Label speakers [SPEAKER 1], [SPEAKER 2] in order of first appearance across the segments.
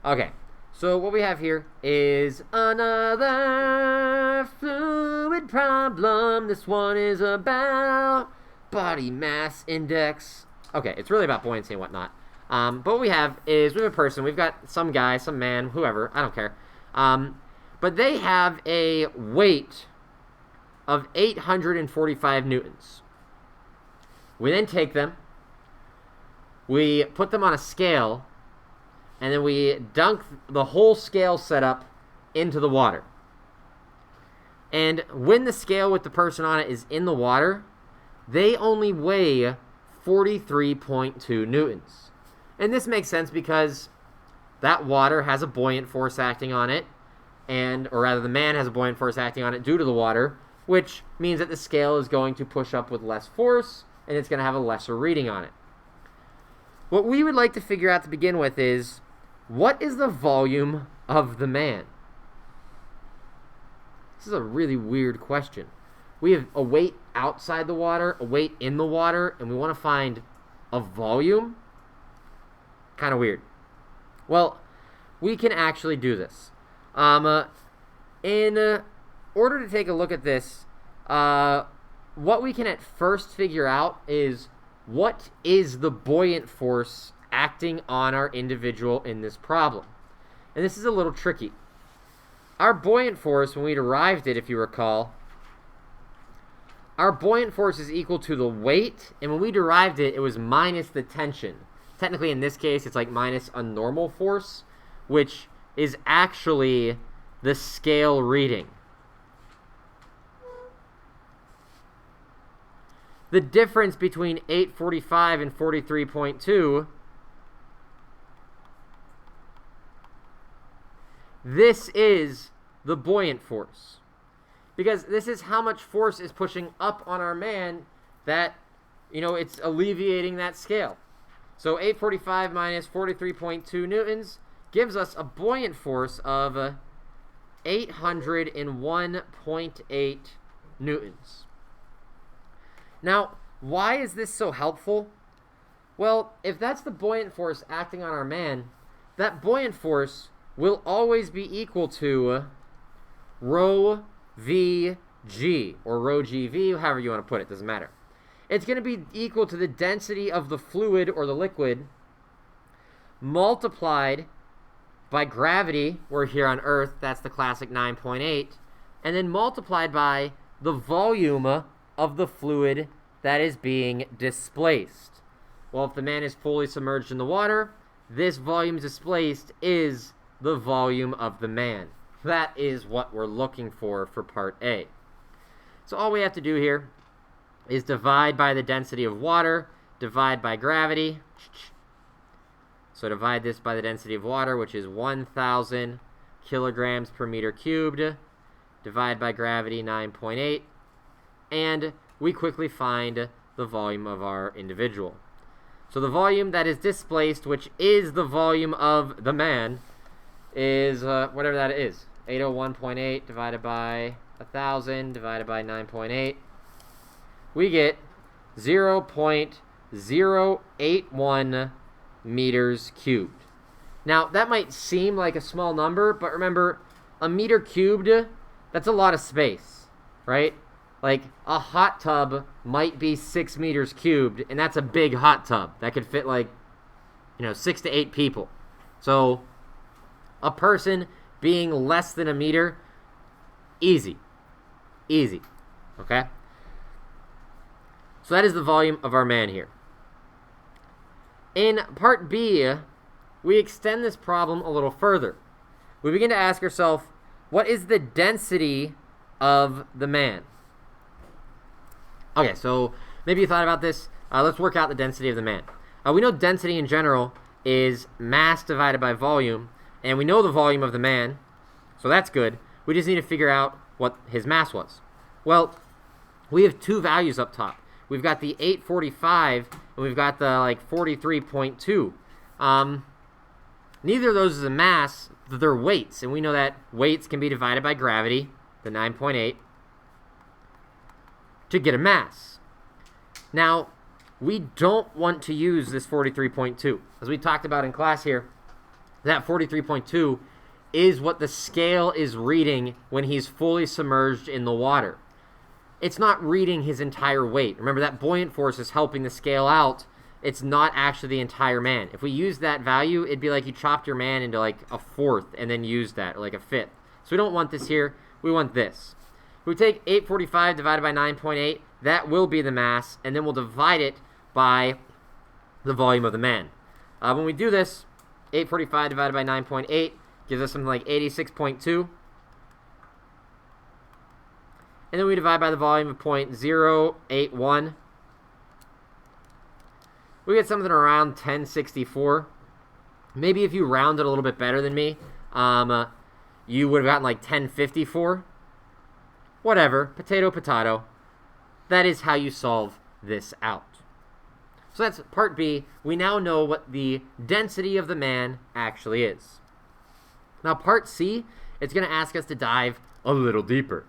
[SPEAKER 1] Okay, so what we have here is another fluid problem. This one is about body mass index. Okay, it's really about buoyancy and whatnot. But what we have is we have a person. We've got some guy, some man, whoever. I don't care. But they have a weight of 845 newtons. We then take them. We put them on a scale. And then we dunk the whole scale setup into the water. And when the scale with the person on it is in the water, they only weigh 43.2 newtons. And this makes sense because that water has a buoyant force acting on it, or rather the man has a buoyant force acting on it due to the water, which means that the scale is going to push up with less force, and it's going to have a lesser reading on it. What we would like to figure out to begin with is, what is the volume of the man? This is a really weird question. We have a weight outside the water, a weight in the water, and we want to find a volume? Kind of weird. Well, we can actually do this. In order to take a look at this, what we can at first figure out is, what is the buoyant force acting on our individual in this problem? And this is a little tricky. Our buoyant force, when we derived it, if you recall, our buoyant force is equal to the weight, and when we derived it, it was minus the tension. Technically, in this case, it's like minus a normal force, which is actually the scale reading. The difference between 845 and 43.2, this is the buoyant force. Because this is how much force is pushing up on our man that, it's alleviating that scale. So 845 minus 43.2 newtons gives us a buoyant force of 801.8 newtons. Now, why is this so helpful? Well, if that's the buoyant force acting on our man, that buoyant force will always be equal to rho VG, or rho GV, however you want to put it, doesn't matter. It's going to be equal to the density of the fluid or the liquid multiplied by gravity. We're here on Earth, that's the classic 9.8, and then multiplied by the volume of the fluid that is being displaced. Well, if the man is fully submerged in the water, this volume displaced is the volume of the man. That is what we're looking for part A. So all we have to do here is divide by the density of water, divide by gravity. So divide this by the density of water, which is 1,000 kilograms per meter cubed. Divide by gravity, 9.8. And we quickly find the volume of our individual. So the volume that is displaced, which is the volume of the man, is whatever that is. 801.8 divided by 1,000 divided by 9.8. We get 0.081 meters cubed. Now, that might seem like a small number, but remember, a meter cubed, that's a lot of space, right? Like, a hot tub might be 6 meters cubed, and that's a big hot tub. That could fit, 6 to 8 people. So, a person being less than a meter, easy. Easy. Okay? So that is the volume of our man here. In part B, we extend this problem a little further. We begin to ask ourselves, what is the density of the man? Okay, so maybe you thought about this. Let's work out the density of the man. We know density in general is mass divided by volume, and we know the volume of the man, so that's good. We just need to figure out what his mass was. Well, we have two values up top. We've got the 845, and we've got the 43.2. Neither of those is a mass, they're weights, and we know that weights can be divided by gravity, the 9.8, to get a mass. Now, we don't want to use this 43.2. As we talked about in class here, That 43.2 is what the scale is reading when he's fully submerged in the water. It's not reading his entire weight. Remember, that buoyant force is helping the scale out. It's not actually the entire man. If we use that value, it'd be like you chopped your man into like a fourth and then used that, or like a fifth. So we don't want this here. We want this. If we take 845 divided by 9.8, that will be the mass, and then we'll divide it by the volume of the man. When we do this, 845 divided by 9.8 gives us something like 86.2. And then we divide by the volume of 0.081. We get something around 1064. Maybe if you rounded a little bit better than me, you would have gotten like 1054. Whatever, potato, potato. That is how you solve this out. So that's part B. We now know what the density of the man actually is. Now part C, it's going to ask us to dive a little deeper.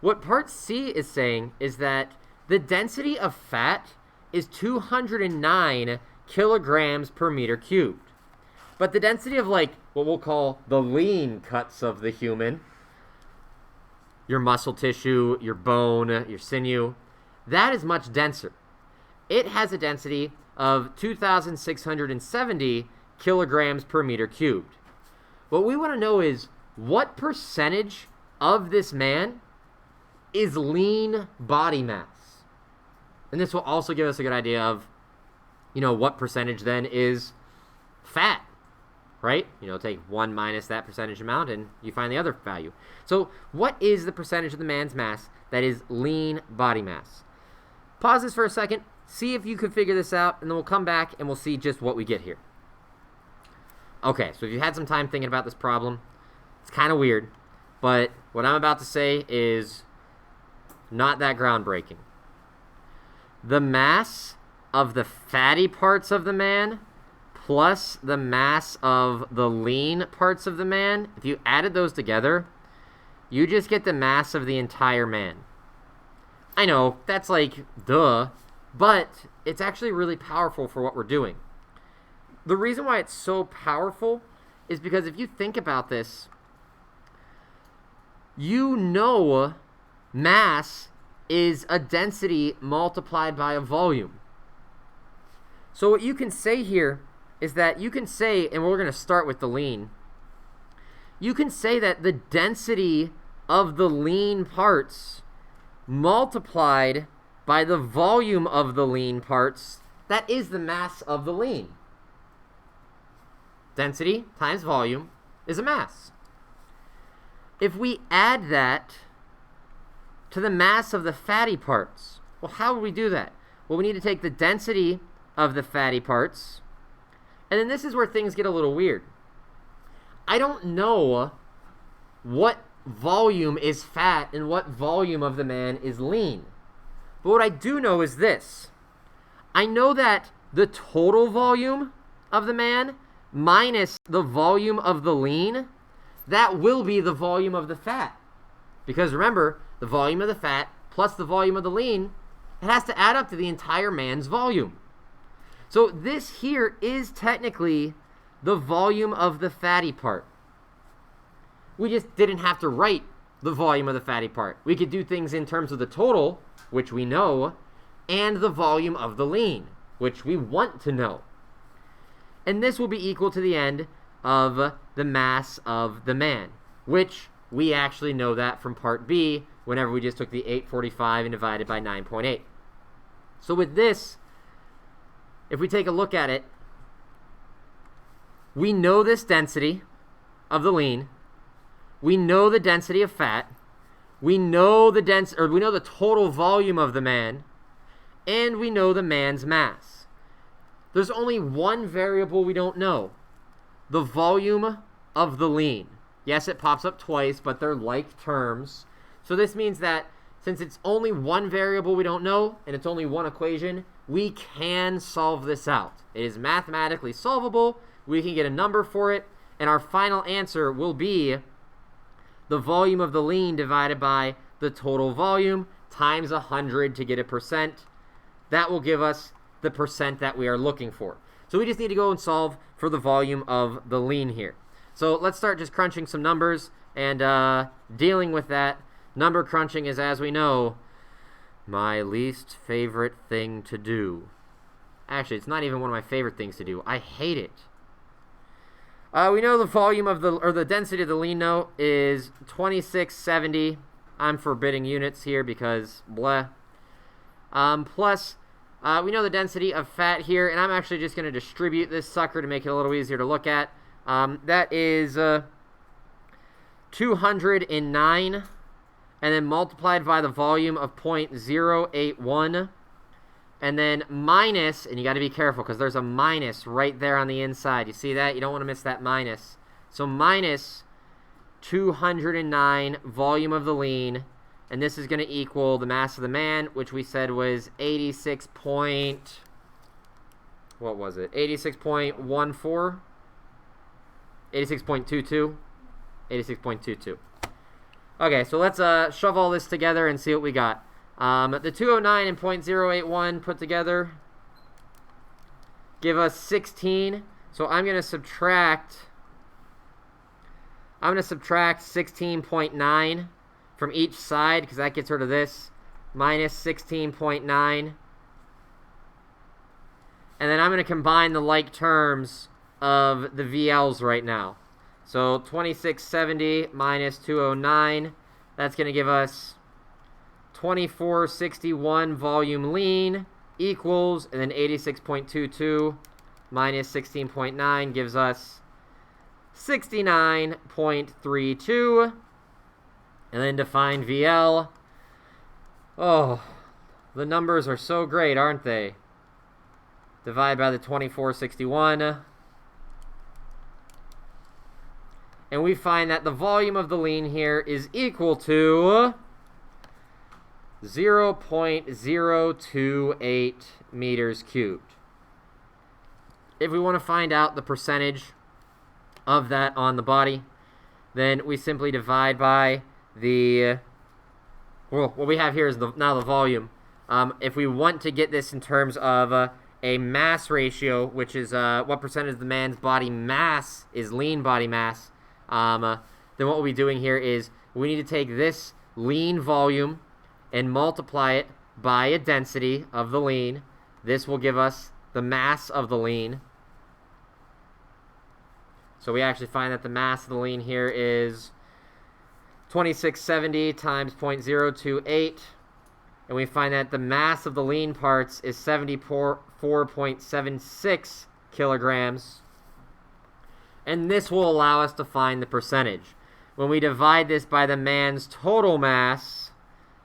[SPEAKER 1] What part C is saying is that the density of fat is 209 kilograms per meter cubed. But the density of like what we'll call the lean cuts of the human, your muscle tissue, your bone, your sinew, that is much denser. It has a density of 2,670 kilograms per meter cubed. What we want to know is what percentage of this man is lean body mass. And this will also give us a good idea of, what percentage then is fat, right? Take 1 minus that percentage amount and you find the other value. So what is the percentage of the man's mass that is lean body mass? Pause this for a second, see if you can figure this out, and then we'll come back and we'll see just what we get here. Okay, so if you had some time thinking about this problem, it's kind of weird, but what I'm about to say is not that groundbreaking. The mass of the fatty parts of the man plus the mass of the lean parts of the man, if you added those together, you just get the mass of the entire man. I know, that's like, duh, but it's actually really powerful for what we're doing. The reason why it's so powerful is because if you think about this, mass is a density multiplied by a volume. So what you can say here is that you can say, and we're going to start with the lean, you can say that the density of the lean parts multiplied by the volume of the lean parts, that is the mass of the lean. Density times volume is a mass. If we add that to the mass of the fatty parts, well, how would we do that? Well, we need to take the density of the fatty parts, and then this is where things get a little weird. I don't know what volume is fat and what volume of the man is lean. But what I do know is this. I know that the total volume of the man minus the volume of the lean, that will be the volume of the fat. Because remember, the volume of the fat plus the volume of the lean, it has to add up to the entire man's volume. So this here is technically the volume of the fatty part. We just didn't have to write the volume of the fatty part. We could do things in terms of the total, which we know, and the volume of the lean, which we want to know. And this will be equal to the end of the mass of the man, which we actually know that from part B whenever we just took the 845 and divided by 9.8. So with this, if we take a look at it, we know this density of the lean, we know the density of fat, we know the total volume of the man, and we know the man's mass. There's only one variable we don't know, the volume of the lean. Yes, it pops up twice, but they're like terms. So this means that since it's only one variable we don't know, and it's only one equation, we can solve this out. It is mathematically solvable. We can get a number for it, and our final answer will be the volume of the lean divided by the total volume times 100 to get a percent. That will give us the percent that we are looking for. So we just need to go and solve for the volume of the lean here. So let's start just crunching some numbers and dealing with that. Number crunching is, as we know, my least favorite thing to do. Actually, it's not even one of my favorite things to do. I hate it. We know the volume of the density of the lean note is 2670. I'm forbidding units here because blah. Plus, we know the density of fat here, and I'm actually just going to distribute this sucker to make it a little easier to look at. That is 209, and then multiplied by the volume of 0.081, and then minus, and you got to be careful because there's a minus right there on the inside. You see that? You don't want to miss that minus. So minus 209 volume of the lean, and this is going to equal the mass of the man, which we said was 86 point, what was it? 86.14? 86.22? 86.22. Okay, so let's shove all this together and see what we got. The 209 and 0.081 put together give us 16. So I'm going to subtract 16.9 from each side because that gets rid of this. Minus 16.9. And then I'm going to combine the like terms of the VLs right now. So 2670 minus 209, that's going to give us 2461 volume lean equals, and then 86.22 minus 16.9 gives us 69.32. And then define VL. Oh, the numbers are so great, aren't they? Divide by the 2461. And we find that the volume of the lean here is equal to 0.028 meters cubed. If we want to find out the percentage of that on the body, then we simply divide by the, well, what we have here is now the volume. If we want to get this in terms of a mass ratio, which is what percentage of the man's body mass is lean body mass, then what we'll be doing here is we need to take this lean volume and multiply it by a density of the lean. This will give us the mass of the lean. So we actually find that the mass of the lean here is 2670 times 0.028. And we find that the mass of the lean parts is 74.76 kilograms. And this will allow us to find the percentage. When we divide this by the man's total mass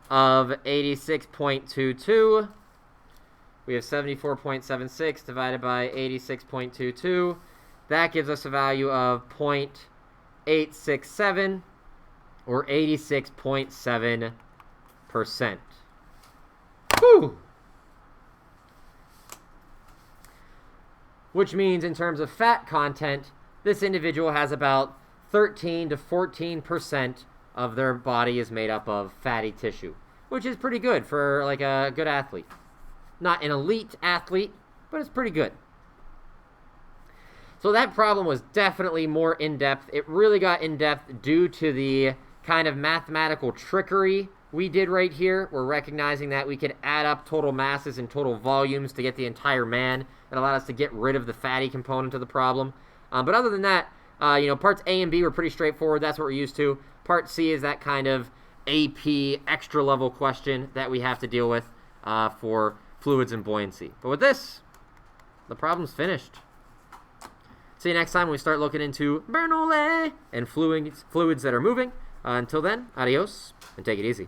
[SPEAKER 1] of 86.22, we have 74.76 divided by 86.22. That gives us a value of 0.867, or 86.7%. Whew! Which means in terms of fat content, this individual has about 13 to 14% of their body is made up of fatty tissue, which is pretty good for like a good athlete. Not an elite athlete, but it's pretty good. So that problem was definitely more in-depth. It really got in-depth due to the kind of mathematical trickery we did right here. We're recognizing that we could add up total masses and total volumes to get the entire man. It allowed us to get rid of the fatty component of the problem. But other than that, parts A and B were pretty straightforward. That's what we're used to. Part C is that kind of AP extra level question that we have to deal with for fluids and buoyancy. But with this, the problem's finished. See you next time when we start looking into Bernoulli and fluids that are moving. Until then, adios, and take it easy.